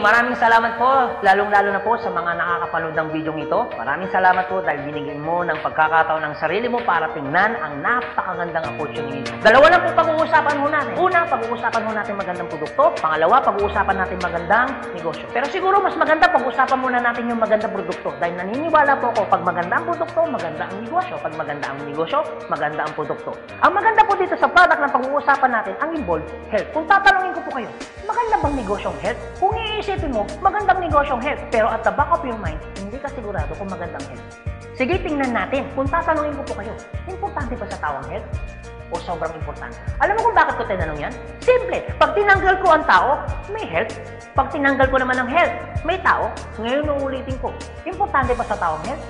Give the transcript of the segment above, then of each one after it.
maraming salamat po, lalong-lalo na po sa mga nakakapanood ng video ito. Maraming salamat po dahil binigyan mo ng pagkakataon ng sarili mo para tingnan ang napakagandang opportunity. Dalawa lang po pag-uusapan mo natin. Una, pag-uusapan mo natin magandang produkto. Pangalawa, pag-uusapan natin magandang negosyo. Pero siguro mas maganda pag-uusapan muna natin yung magandang produkto. Dahil naniniwala po ako, pag maganda ang produkto, maganda ang negosyo. Pag maganda ang negosyo, maganda ang produkto. Ang maganda po dito sa product na pag-uusapan natin, ang involved health. Kung tatanungin ko po kayo, maganda bang negosyong health? Kung iisipin mo, magandang negosyong health. Pero at the back of your mind, hindi ka sigurado kung magandang health. Sige, tingnan natin. Kung tatanungin ko po kayo, importante ba sa tao ang health? O sobrang importante? Alam mo kung bakit ko tinanong yan? Simple. Pag tinanggal ko ang tao, may health. Pag tinanggal ko naman ang health, may tao. Ngayon uulitin ko, importante ba sa tao ang health?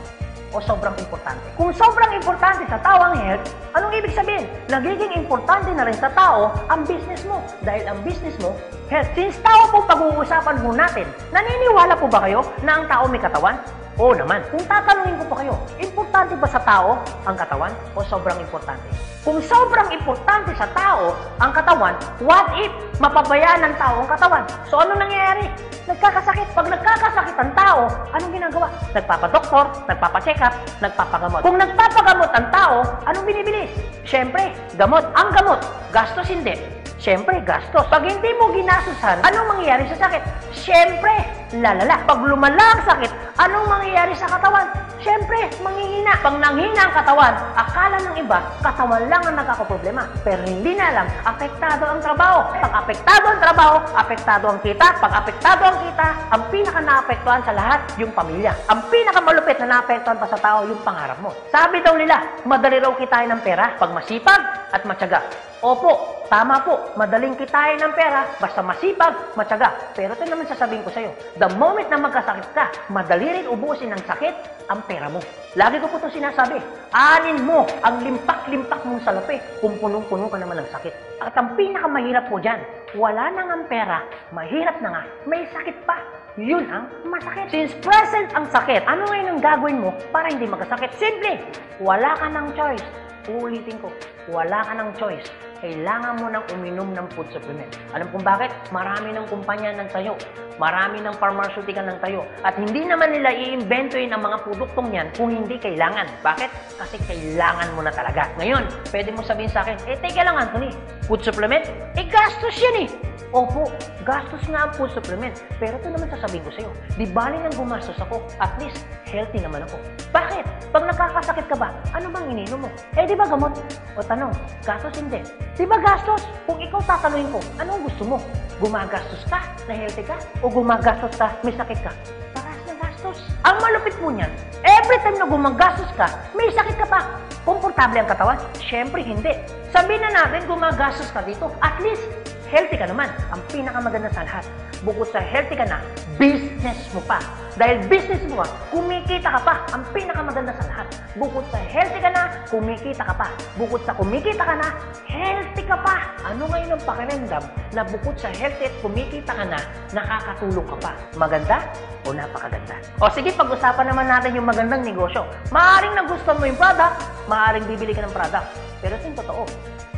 O sobrang importante? Kung sobrang importante sa tao ang health, anong ibig sabihin? Nagiging importante na rin sa tao ang business mo. Dahil ang business mo, health. Since tao po pag-uusapan mo natin, naniniwala po ba kayo na ang tao may katawan? Oo naman. Kung tatanungin ko po kayo, importante ba sa tao ang katawan o sobrang importante? Kung sobrang importante sa tao ang katawan, what if mapabayaan ng tao ang katawan? So ano nangyayari? Nagkakasakit. Pag nagkakasakit ang tao, anong ginagawa? Nagpapadoktor, nagpapacheck up, nagpapagamot. Kung nagpapagamot ang tao, anong binibili? Siyempre, gamot. Ang gamot, gastos hindi. Siyempre, gastos. Pag hindi mo ginasusan, anong mangyayari sa sakit? Siyempre, lalala. Pag lumala ang sakit, anong mangyayari sa katawan? Siyempre, manghihina. Pag nanghina ang katawan, akala ng iba, katawan lang ang nagkakaproblema. Pero hindi na alam, apektado ang trabaho. Pag apektado ang trabaho, apektado ang kita. Pag apektado ang kita, ang pinaka-naapektuhan sa lahat, yung pamilya. Ang pinakamalupit na naapektuhan pa sa tao, yung pangarap mo. Sabi daw nila, madali raw kitain ng pera pag masipag at matyaga. Opo, tama po, madaling kitain ng pera, basta masipag, matyaga. Pero ito naman sasabihin ko sa'yo, the moment na magkasakit ka, madali rin ubusin ng sakit ang pera mo. Lagi ko po ito sinasabi, anin mo ang limpak-limpak mong salapi kung punong-puno ka naman ng sakit. At ang pinakamahirap po dyan, wala na nga ang pera, mahirap na nga, may sakit pa. Yun ang masakit. Since present ang sakit, ano ngayon ang gagawin mo para hindi magkasakit? Simple, wala ka ng choice. Uulitin ko, wala ka ng choice. Kailangan mo nang uminom ng food supplement. Alam kung bakit? Marami ng kumpanya ng tayo. Marami ng pharmaceutical ng tayo. At hindi naman nila i-inventoyin ang mga produktong yan kung hindi kailangan. Bakit? Kasi kailangan mo na talaga. Ngayon, pwede mo sabihin sa akin, teka lang Anthony, food supplement? Gastos yan eh. Opo, gastos nga ang food supplement. Pero ito naman sasabihin ko sa'yo, di bali nang gumastos ako, at least healthy naman ako. Bakit? Pag nakakasakit ka ba, ano bang ininom mo? Di ba gamot? O tanong, gastos hindi. Di ba gastos? Kung ikaw tatanungin ko, anong gusto mo? Gumagastos ka na healthy ka? O gumagastos ka, may sakit ka? Paras na gastos. Ang malupit mo niyan, every time na gumagastos ka, may sakit ka pa. Komportable ang katawan? Siyempre hindi. Sabihin na natin gumagastos ka dito, at least healthy ka naman. Ang pinakamaganda sa lahat, bukod sa healthy ka na, business mo pa. Dahil business mo pa, kumikita ka pa. Ang pinakamaganda sa lahat, bukod sa healthy ka na, kumikita ka pa. Bukod sa kumikita ka na, healthy ka pa. Ano ngayon ang pakiramdam na bukod sa healthy at kumikita ka na, nakakatulong ka pa? Maganda o napakaganda? O sige, pag-usapan naman natin yung magandang negosyo. Maaaring nagustuhan mo yung product, maaaring bibili ka ng product. Pero yung totoo,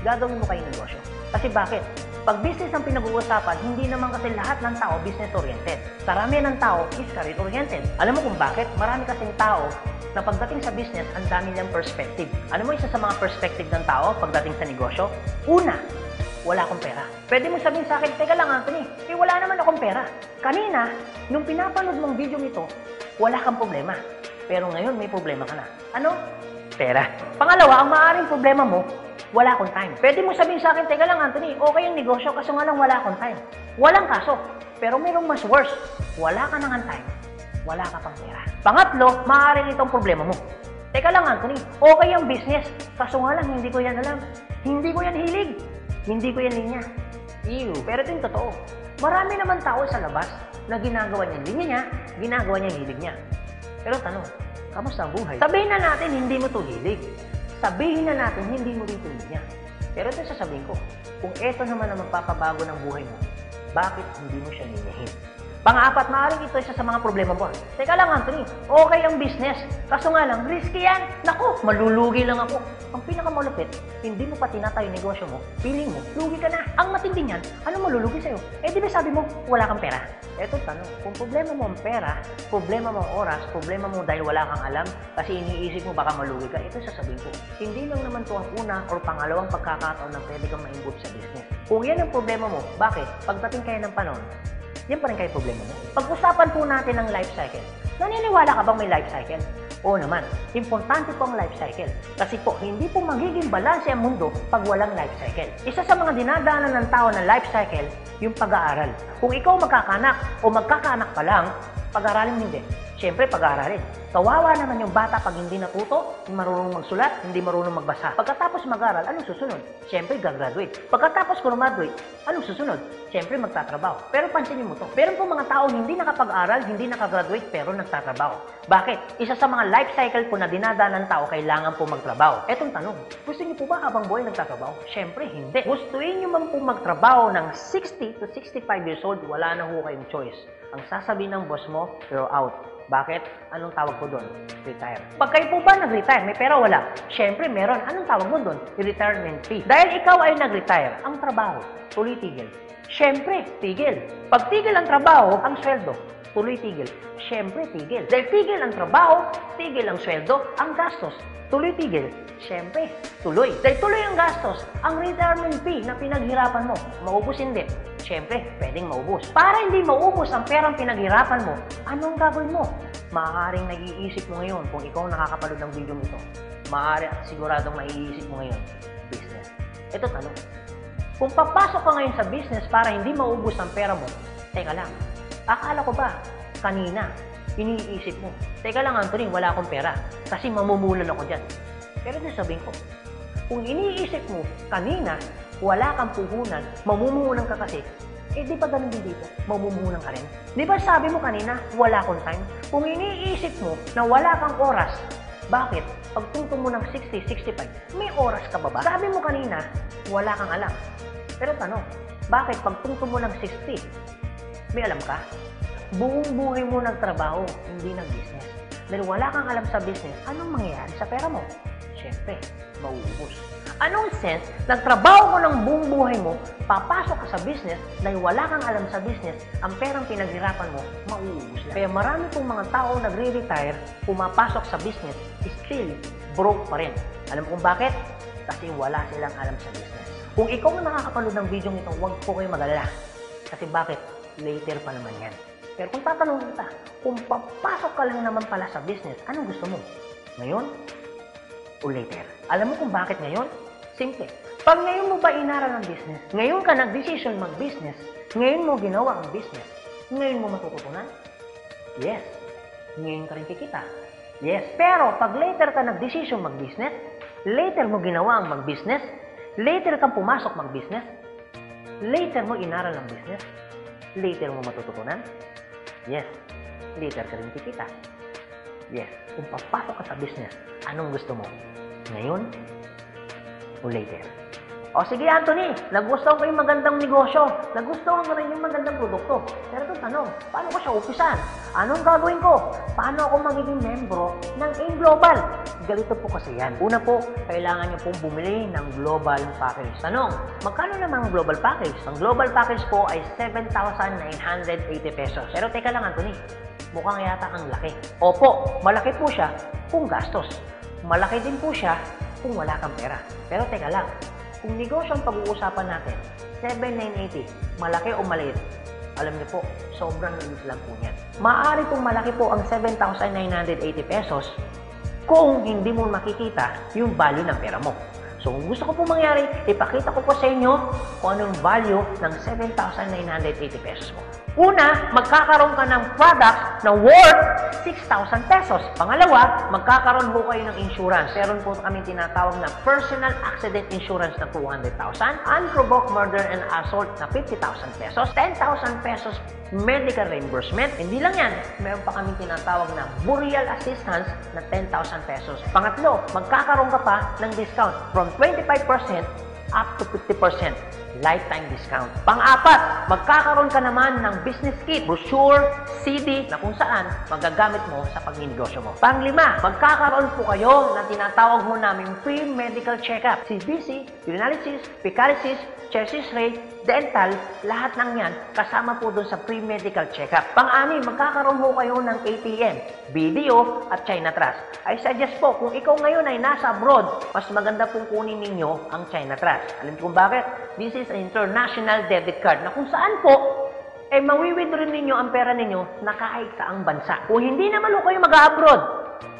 gagawin mo kayong negosyo. Kasi bakit? Pag business ang pinag-uusapan, hindi naman kasi lahat ng tao business-oriented. Karamihan ng tao is career-oriented. Alam mo kung bakit? Marami kasing tao na pagdating sa business, ang dami niyang perspective. Alam mo isa sa mga perspective ng tao pagdating sa negosyo? Una, wala akong pera. Pwede mo sabihin sa akin, teka lang Anthony, wala naman akong pera. Kanina, nung pinapanood mong video nito, wala kang problema. Pero ngayon may problema ka na. Ano? Pera. Pangalawa, ang maaaring problema mo, wala akong time. Pwede mo sabihin sa akin, teka lang Anthony, okay yung negosyo kaso nga lang wala akong time. Walang kaso. Pero mayroong mas worse. Wala ka nang time. Wala ka pang pera. Pangatlo, maaaring itong problema mo. Teka lang Anthony, okay yung business kaso nga lang hindi ko yan alam. Hindi ko yan hilig. Hindi ko yan linya. Ew. Pero ito yung totoo. Marami naman tao sa labas na ginagawa niya yung linya niya, ginagawa niya yung hilig niya. Pero tanong, kamusta ang buhay? Sabihin na natin hindi mo to hilig. Sabihin na natin, hindi mo rito niya. Pero ito sasabihin ko, kung ito naman ang magpapabago ng buhay mo, bakit hindi mo siya ninyahin? Pang-apat, maaaring ito isa sa mga problema mo. Teka lang, Anthony, okay ang business. Kaso nga lang, risky yan. Naku, malulugi lang ako. Ang pinakamalupit, hindi mo pa tinatayo yung negosyo mo, feeling mo, lugi ka na. Ang matindi niyan, ano malulugi sa'yo? Eh di ba sabi mo, wala kang pera? Eto tanong, kung problema mo ang pera, problema mo ang oras, problema mo dahil wala kang alam, kasi iniisip mo baka malugi ka, ito sasabihin ko. Hindi lang naman to ang una or pangalawang pagkakataon na pwede kang ma-involve sa business. Kung yan ang problema mo, bakit? Pagdating kayo ng panahon, yan pa rin kayo problema mo. Pag-usapan po natin ang life cycle. Naniniwala ka bang may life cycle? Oo naman. Importante po ang life cycle. Kasi po, hindi po magiging balanse ang mundo pag walang life cycle. Isa sa mga dinadaanan ng tao ng life cycle, yung pag-aaral. Kung ikaw magkakanak o magkakanak pa lang, pag-aaralin hindi. Siyempre, pag-aaralin. Kawawa naman yung bata pag hindi natuto, hindi marunong magsulat, hindi marunong magbasa. Pagkatapos mag-aral, anong susunod? Siyempre, gagraduate. Pagkatapos graduate, anong susunod? Siyempre, magtatrabaho. Pero pansinin mo to. Meron po mga tao hindi nakapag-aral, hindi nakagraduate, pero nagtatrabaho. Bakit? Isa sa mga life cycle po na dinadaan ng tao, kailangan po magtrabaho. Etong tanong, gusto niyo po ba habang buhay nagtatrabaho? Siyempre, hindi. Gustuin niyo man po magtrabaho ng 60 to 65 years old, wala na ho kayong choice. Ang sasabihin ng boss mo, you're out. Bakit? Anong tawag ko doon? Retire. Pag kayo po ba nag-retire, may pera wala? Siyempre, meron. Anong tawag mo doon? Retirement fee. Dahil ikaw ay nag-retire, ang trabaho, tuloy-tigil. Siyempre, tigil. Pag tigil ang trabaho, ang sweldo, tuloy-tigil. Siyempre, tigil. Dahil tigil ang trabaho, tigil ang sweldo, ang gastos, tuloy-tigil. Siyempre, tuloy. Dahil tuloy ang gastos, ang retirement fee na pinaghirapan mo, maubos hindi. Siyempre, pwedeng maubos. Para hindi maubos ang perang pinaghirapan mo, anong gagawin mo? Maaaring nag-iisip mo ngayon kung ikaw nakakapanood ng video ito. Maaari at siguradong maiisip mo ngayon, business. Ito tanong. Kung papasok ka ngayon sa business para hindi maubos ang pera mo, teka lang, akala ko ba kanina, iniisip mo, teka lang Anthony, wala akong pera kasi mamumulan ako dyan. Pero sabihin ko, kung iniisip mo kanina, wala kang puhunan, mamumuhunan ka kasi, eh di ba ganun din dito? Mamumuhunan ka rin. Di ba sabi mo kanina, wala akong time? Kung iniisip mo na wala kang oras, bakit? Pagtungtong mo ng 60, 65, may oras ka ba ba? Sabi mo kanina, wala kang alam. Pero tanong, bakit pagtungtong mo ng 60, may alam ka? Buong buhay mo nagtrabaho, hindi nag-business. Dahil wala kang alam sa business, anong mangyayari sa pera mo? Siyempre, mauubos. Anong sense, nagtrabaho mo ng buong buhay mo, papasok ka sa business, dahil wala kang alam sa business, ang perang pinaghirapan mo, mauubos lang. Kaya marami pong mga tao nagre-retire, pumapasok sa business, still broke pa rin. Alam mo kung bakit? Kasi wala silang alam sa business. Kung ikaw ang nakakapanood ng video ito, huwag po kayo mag-alala. Kasi bakit? Later pa naman yan. Pero kung tatanungin kita, kung papasok ka lang naman pala sa business, anong gusto mo? Ngayon o later? Alam mo kung bakit ngayon? Simple. Pag ngayon mo ba inaral ang business, ngayon ka nag-decision mag-business, ngayon mo ginawa ang business, ngayon mo matututunan? Yes. Ngayon ka rin kikita? Yes. Pero pag later ka nag-decision mag-business, later mo ginawa ang mag-business, later kang pumasok mag-business, later mo inaral ang business, later mo matututunan? Yes. Later ka rin kikita? Yes. Kung papasok ka sa business, anong gusto mo? Ngayon o later? O sige Anthony, nagustuhan ko yung magandang negosyo, nagustuhan ko rin yung magandang produkto. Pero ito tanong, paano ko siya umpisan? Anong gagawin ko? Paano ako magiging membro ng AIM Global? Ganito po kasi yan. Una po, kailangan nyo pong bumili ng global package. Tanong, magkano naman ang global package? Ang global package po ay 7,980 pesos. Pero teka lang Anthony, mukhang yata ang laki. Opo, malaki po siya kung gastos. Malaki din po siya kung wala kang pera. Pero teka lang, kung negosyo ang pag-uusapan natin, 7,980, malaki o maliit? Alam niyo po, sobrang liit lang po yan. Maaari pong malaki po ang 7,980 pesos kung hindi mo makikita yung value ng pera mo. So kung gusto ko po mangyari, ipakita ko po sa inyo kung anong value ng 7,980 pesos mo. Una, magkakaroon ka ng product na worth 6,000 pesos. Pangalawa, magkakaroon po kayo ng insurance. Meron po kami tinatawag na personal accident insurance na 200,000, unprovoked murder and assault na 50,000 pesos, 10,000 pesos medical reimbursement. Hindi lang yan, meron pa kami tinatawag na burial assistance na 10,000 pesos. Pangatlo, magkakaroon ka pa ng discount from 25% up to 50%. lifetime discount. Pang-apat, magkakaroon ka naman ng business kit, brochure, CD na kung saan magagamit mo sa pagninegosyo mo. Pang-lima, magkakaroon po kayo na tinatawag mo namin free medical check-up. CBC, urinalysis, fecalysis, chest x-ray, dental, lahat ng yan kasama po doon sa free medical check-up. Pang-anim, magkakaroon po kayo ng ATM, BDO at China Trust. I suggest po, kung ikaw ngayon ay nasa abroad, mas maganda pong kunin ninyo ang China Trust. Alam niyo kung bakit? This is an international debit card na kung saan po, mawi-withdraw ninyo ang pera ninyo na kahit saang bansa. Kung hindi naman kayo mag-abroad,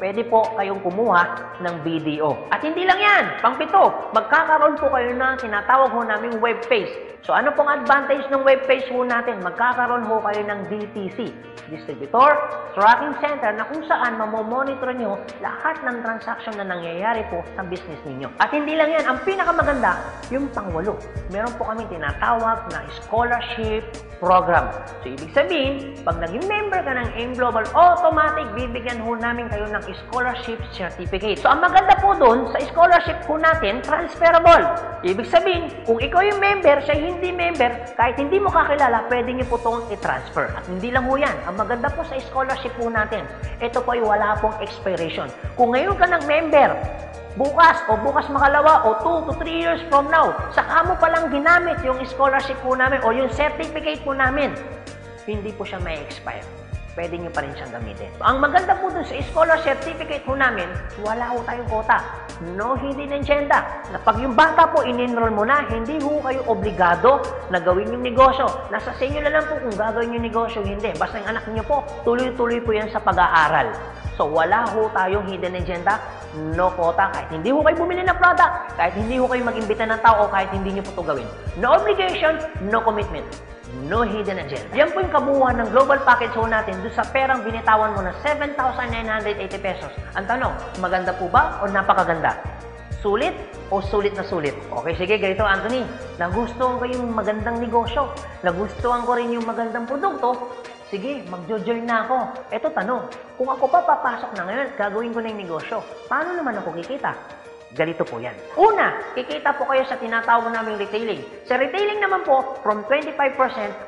pwede po kayong kumuha ng BDO. At hindi lang yan, pang-pito, magkakaroon po kayo ng tinatawag ho naming web page. So ano pong advantage ng web page ho natin? Magkakaroon ho kayo ng DTC, Distributor Tracking Center, na kung saan mamomonitor nyo lahat ng transaction na nangyayari po sa business ninyo. At hindi lang yan, ang pinakamaganda, yung pang-walo. Meron po kami tinatawag na scholarship program. So, ibig sabihin, pag naging member ka ng AIM Global, automatic bibigyan ho namin kayo ng scholarship certificate. So, ang maganda po doon, sa scholarship po natin, transferable. Ibig sabihin, kung ikaw yung member, siya hindi member, kahit hindi mo kakilala, pwede niyo po itong i-transfer. At hindi lang ho yan. Ang maganda po sa scholarship po natin, ito po ay wala pong expiration. Kung ngayon ka ng member, bukas o bukas makalawa o 2 to 3 years from now, saka mo palang ginamit yung scholarship po namin o yung certificate po namin, hindi po siya may expire. Pwede nyo pa rin siyang gamitin. Ang maganda po dun sa scholar certificate po namin, wala ho tayong quota. No hidden agenda. Na pag yung bata po in-enroll mo na, hindi ho kayo obligado na gawin yung negosyo. Nasa sa inyo na lang po kung gagawin yung negosyo, hindi. Basta yung anak niyo po, tuloy-tuloy po yan sa pag-aaral. So, wala ho tayong hidden agenda, no quota. Kahit hindi ho kayo bumili ng product, kahit hindi ho kayo mag-imbita ng tao, kahit hindi nyo po ito gawin. No obligation, no commitment. No hidden agenda. Yan po yung kabuuan ng global package ho natin doon sa perang binitawan mo na 7,980 pesos. Ang tanong, maganda po ba o napakaganda? Sulit o sulit na sulit? Okay, sige, ganito Anthony. Nagustuhan ko yung magandang negosyo. Nagustuhan ko rin yung magandang produkto. Sige, magjo-join na ako. Eto tanong, kung ako pa papasok na ngayon, gagawin ko na yung negosyo, paano naman ako kikita? Ganito po yan. Una, kikita po kayo sa tinatawag naming retailing. Sa retailing naman po, from 25%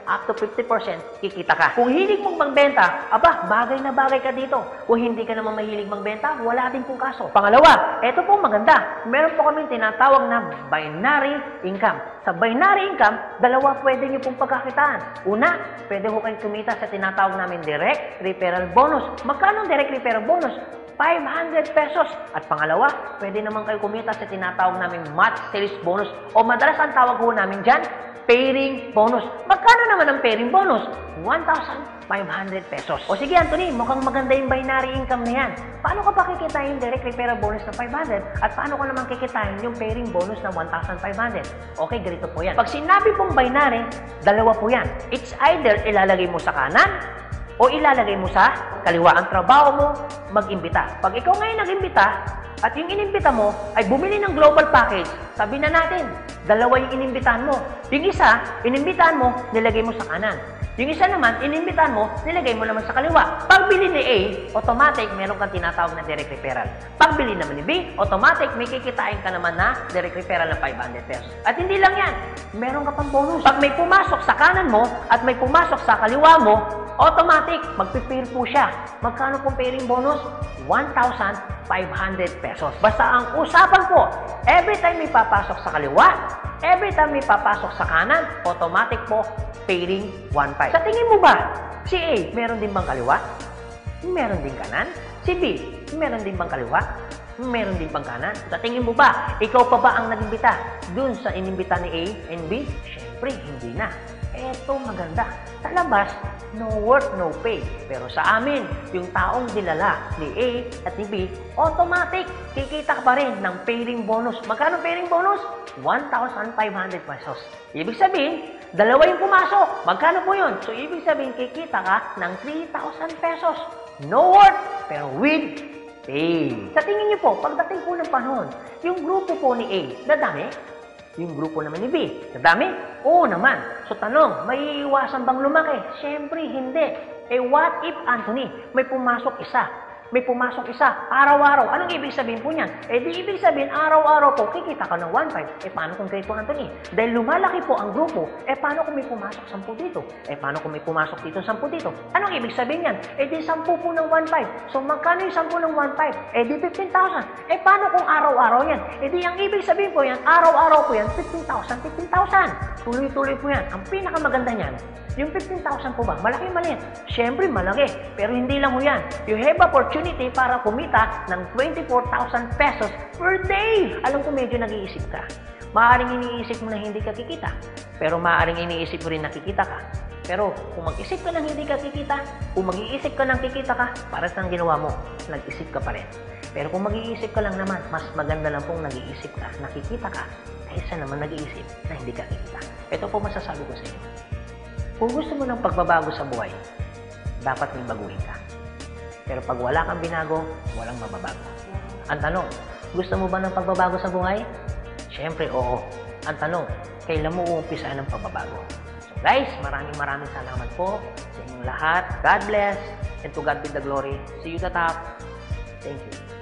up to 50%, kikita ka. Kung hilig mong magbenta, aba, bagay na bagay ka dito. Kung hindi ka naman mahilig magbenta, wala din pong kaso. Pangalawa, eto po maganda. Meron po kaming tinatawag na binary income. Sa binary income, dalawa pwede nyo pong pagkakitaan. Una, pwede ho kayong kumita sa tinatawag namin direct referral bonus. Magkano direct referral bonus? 500 pesos. At pangalawa, pwede naman kayo kumita sa tinatawag namin match sales bonus o madalas ang tawag ho namin dyan, pairing bonus. Magkano naman ang pairing bonus? 1,500 pesos. O sige Anthony, mukhang maganda yung binary income na yan. Paano ka pa kikitain yung direct referral bonus na 500 at paano ka naman kikitain yung pairing bonus na 1,500? Okay, ganito po yan. Pag sinabi pong binary, dalawa po yan. It's either ilalagay mo sa kanan o ilalagay mo sa kaliwa. Ang trabaho mo, mag-imbita. Pag ikaw ngayon nag-imbita, at yung inimbita mo ay bumili ng global package, sabi na natin, dalawa yung inimbitahan mo. Yung isa, inimbitahan mo, nilagay mo sa kanan. Yung isa naman, inimbitahan mo, nilagay mo naman sa kaliwa. Pagbili ni A, automatic, meron kang tinatawag na direct referral. Pagbili naman ni B, automatic, may kikitain ka naman na direct referral ng 500 pesos. At hindi lang yan, meron ka pang bonus. Pag may pumasok sa kanan mo at may pumasok sa kaliwa mo, automatic, magpipair po siya. Magkano pong pairing bonus? 1,500 pesos. Basta ang usapan po, every time may papasok sa kaliwa, every time may papasok sa kanan, automatic po, pairing 1,500. Sa tingin mo ba, si A, meron din bang kaliwa? Meron din kanan? Si B, meron din bang kaliwa? Meron din bang kanan? Sa tingin mo ba, ikaw pa ba ang nag-imbita dun sa inimbita ni A and B? Siyempre, hindi na. Eto maganda. Sa labas, no work, no pay. Pero sa amin, yung taong dinala ni A at ni B, automatic, kikita ka pa rin ng pairing bonus. Magkano pairing bonus? 1,500 pesos. Ibig sabihin, dalawa yung pumasok. Magkano po yun? So, ibig sabihin, kikita ka ng 3,000 pesos. No work, pero with pay. Sa tingin niyo po, pagdating po ng panahon, yung grupo po ni A, dadami? Yung grupo naman ni B, nadami? Oo naman. So tanong, may iwasan bang lumaki? Siyempre, hindi. Eh what if, Anthony, may pumasok isa? may pumasok isa, araw-araw. Anong ibig sabihin po niyan? Eh di ibig sabihin, araw-araw po, kikita ka ng 1.5. Eh paano kung kay Anthony? Dahil lumalaki po ang grupo, eh paano kung may pumasok 10 dito? Eh paano kung may pumasok dito 10 dito? Anong ibig sabihin yan? Eh di 10 po ng 1.5. So magkano yung 10 ng 1.5? Eh di 15,000. Eh paano kung araw-araw yan? Eh di ang ibig sabihin po yan, araw-araw po yan, 15,000, 15,000. Tuloy-tuloy po yan. Ang pinakamaganda niyan, yung 15,000 po ba? Malaki maliit? Siyempre malaki. Pero hindi lang po yan. You have opportunity para kumita ng 24,000 pesos per day. Alam ko medyo nag-iisip ka. Maaaring iniisip mo na hindi ka kikita. Pero maaaring iniisip mo rin na kikita ka. Pero kung mag-isip ka ng hindi ka kikita, kung mag-iisip ka ng kikita ka, para saan ginawa mo? Nag-isip ka pa rin. Pero kung mag-iisip ka lang naman, mas maganda lang pong nag-iisip ka, nakikita ka, kaysa naman nag-iisip na hindi ka kikita. Ito po masasabi ko sa inyo. Kung gusto mo ng pagbabago sa buhay, dapat may baguhin ka. Pero pag wala kang binago, walang mababago. Ang tanong, gusto mo ba ng pagbabago sa buhay? Siyempre, oo. Ang tanong, kailan mo uumpisahan ng pagbabago? So guys, maraming salamat po sa inyong lahat. God bless, and to God be the glory. See you at the top. Thank you.